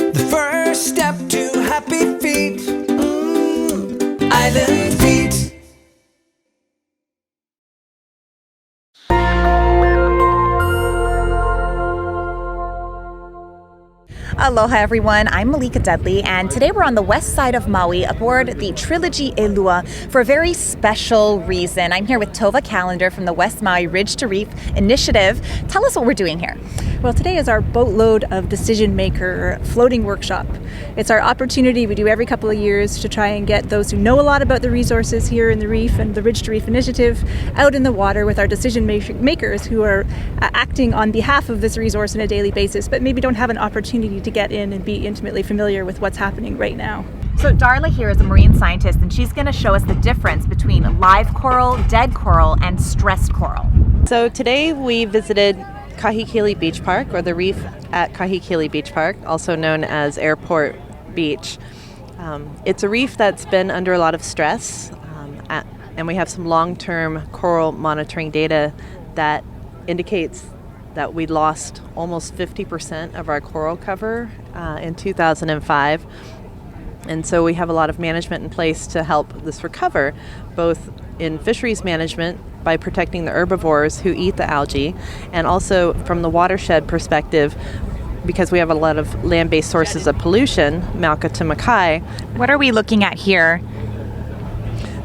The first step to happy feet. Island feet. Aloha everyone, I'm Malika Dudley, and today we're on the west side of Maui aboard the Trilogy Elua for a very special reason. I'm here with Tova Callender from the West Maui Ridge to Reef Initiative. Tell us what we're doing here. Well, today is our Boatload of Decision Maker floating workshop. It's our opportunity we do every couple of years to try and get those who know a lot about the resources here in the reef and the Ridge to Reef Initiative out in the water with our decision makers who are acting on behalf of this resource on a daily basis, but maybe don't have an opportunity to get in and be intimately familiar with what's happening right now. So Darla here is a marine scientist, and she's going to show us the difference between live coral, dead coral, and stressed coral. So today we visited Kahikili Beach Park, or the reef at Kahikili Beach Park, also known as Airport Beach. It's a reef that's been under a lot of stress, and we have some long-term coral monitoring data that indicates that we lost almost 50% of our coral cover in 2005. And so we have a lot of management in place to help this recover, both in fisheries management by protecting the herbivores who eat the algae, and also from the watershed perspective, because we have a lot of land-based sources of pollution, Mauka to Makai. What are we looking at here?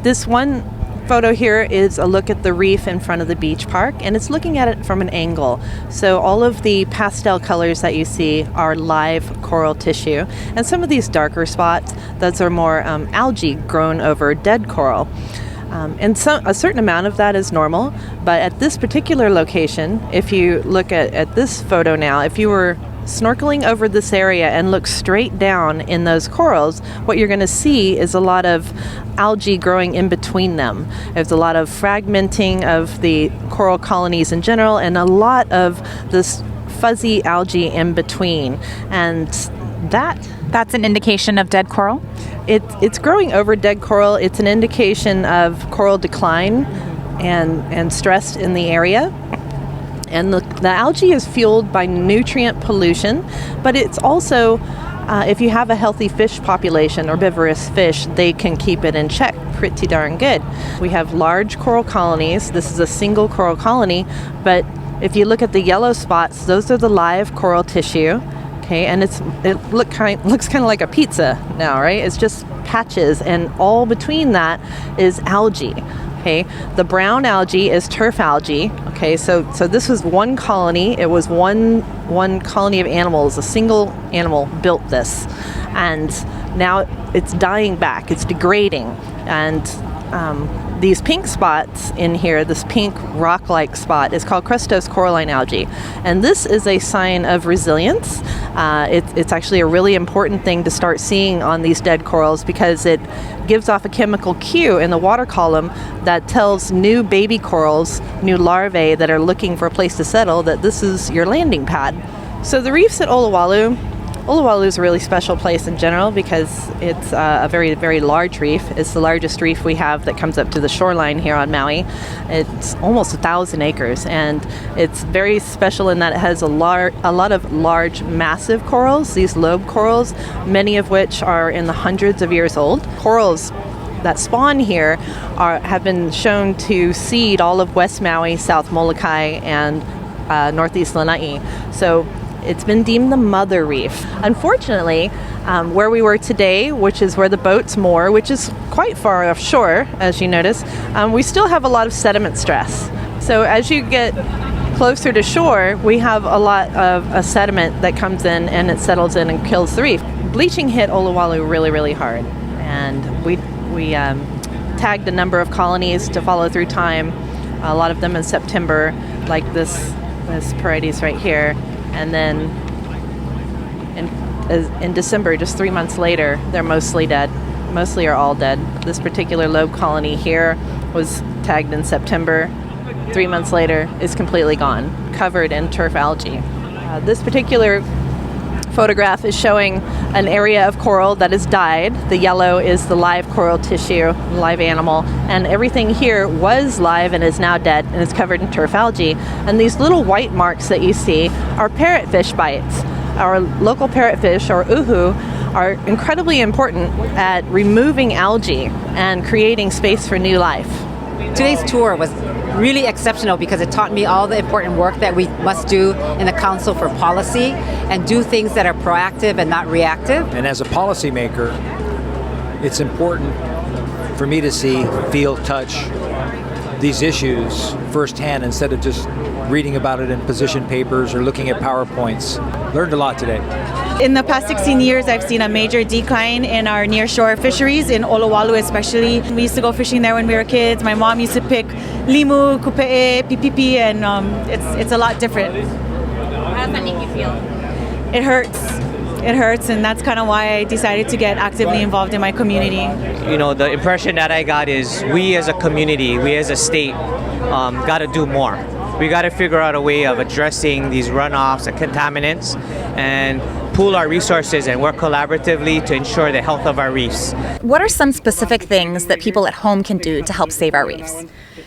This one photo here is a look at the reef in front of the beach park, and it's looking at it from an angle. So all of the pastel colors that you see are live coral tissue, and some of these darker spots, those are more algae grown over dead coral. And a certain amount of that is normal, but at this particular location, if you look at this photo now, if you were snorkeling over this area and look straight down in those corals, what you're going to see is a lot of algae growing in between them. There's a lot of fragmenting of the coral colonies in general, and a lot of this fuzzy algae in between. And that's an indication of dead coral? It's growing over dead coral. It's an indication of coral decline and stress in the area. And the algae is fueled by nutrient pollution, but it's also, if you have a healthy fish population, herbivorous fish, they can keep it in check pretty darn good. We have large coral colonies. This is a single coral colony, but if you look at the yellow spots, those are the live coral tissue. Okay, and it looks kind of like a pizza now, right? It's just patches, and all between that is algae. Okay, the brown algae is turf algae. Okay, so this was one colony. It was one colony of animals. A single animal built this, and now it's dying back. It's degrading, and these pink spots in here, this pink rock-like spot, is called crustose coralline algae, and this is a sign of resilience. It's actually a really important thing to start seeing on these dead corals, because it gives off a chemical cue in the water column that tells new baby corals, new larvae that are looking for a place to settle, that this is your landing pad. So the reefs at Uluwatu is a really special place in general because it's a very, very large reef. It's the largest reef we have that comes up to the shoreline here on Maui. It's almost 1,000 acres, and it's very special in that it has a lot of large, massive corals, these lobe corals, many of which are in the hundreds of years old. Corals that spawn here have been shown to seed all of West Maui, South Molokai, and Northeast Lanai. So it's been deemed the mother reef. Unfortunately, where we were today, which is where the boats moor, which is quite far offshore, as you notice, we still have a lot of sediment stress. So as you get closer to shore, we have a lot of a sediment that comes in and it settles in and kills the reef. Bleaching hit Uluwatu really, really hard, and we tagged a number of colonies to follow through time. A lot of them in September, like this Parades right here. And then in December, just 3 months later, they're mostly dead. Mostly are all dead. This particular lobe colony here was tagged in September. 3 months later, is completely gone, covered in turf algae. This particular photograph is showing an area of coral that has died. The yellow is the live coral tissue, live animal, and everything here was live and is now dead and is covered in turf algae. And these little white marks that you see are parrotfish bites. our local parrotfish, or uhu, are incredibly important at removing algae and creating space for new life. Today's tour was really exceptional because it taught me all the important work that we must do in the Council for Policy and do things that are proactive and not reactive. And as a policymaker, it's important for me to see, feel, touch these issues firsthand instead of just reading about it in position papers or looking at PowerPoints. Learned a lot today. In the past 16 years, I've seen a major decline in our nearshore fisheries, in Olowalu especially. We used to go fishing there when we were kids. My mom used to pick limu, kupe'e, pipipi, and it's a lot different. How does that make you feel? It hurts. It hurts, and that's kind of why I decided to get actively involved in my community. You know, the impression that I got is we as a community, we as a state, got to do more. We got to figure out a way of addressing these runoffs and contaminants and pool our resources and work collaboratively to ensure the health of our reefs. What are some specific things that people at home can do to help save our reefs?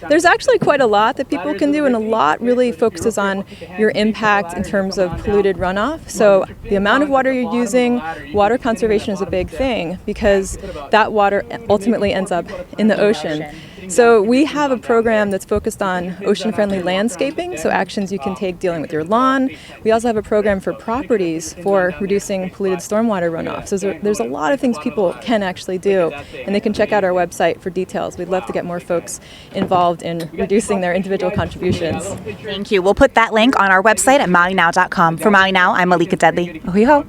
There's actually quite a lot that people can do, and a lot really focuses on your impact in terms of polluted runoff. So the amount of water you're using, water conservation is a big thing because that water ultimately ends up in the ocean. So we have a program that's focused on ocean-friendly landscaping, so actions you can take dealing with your lawn. We also have a program for properties for reducing polluted stormwater runoff. So there's a lot of things people can actually do, and they can check out our website for details. We'd love to get more folks involved in reducing their individual contributions. Thank you. We'll put that link on our website at MauiNow.com. For Maui Now, I'm Malika Dudley. Ohiho.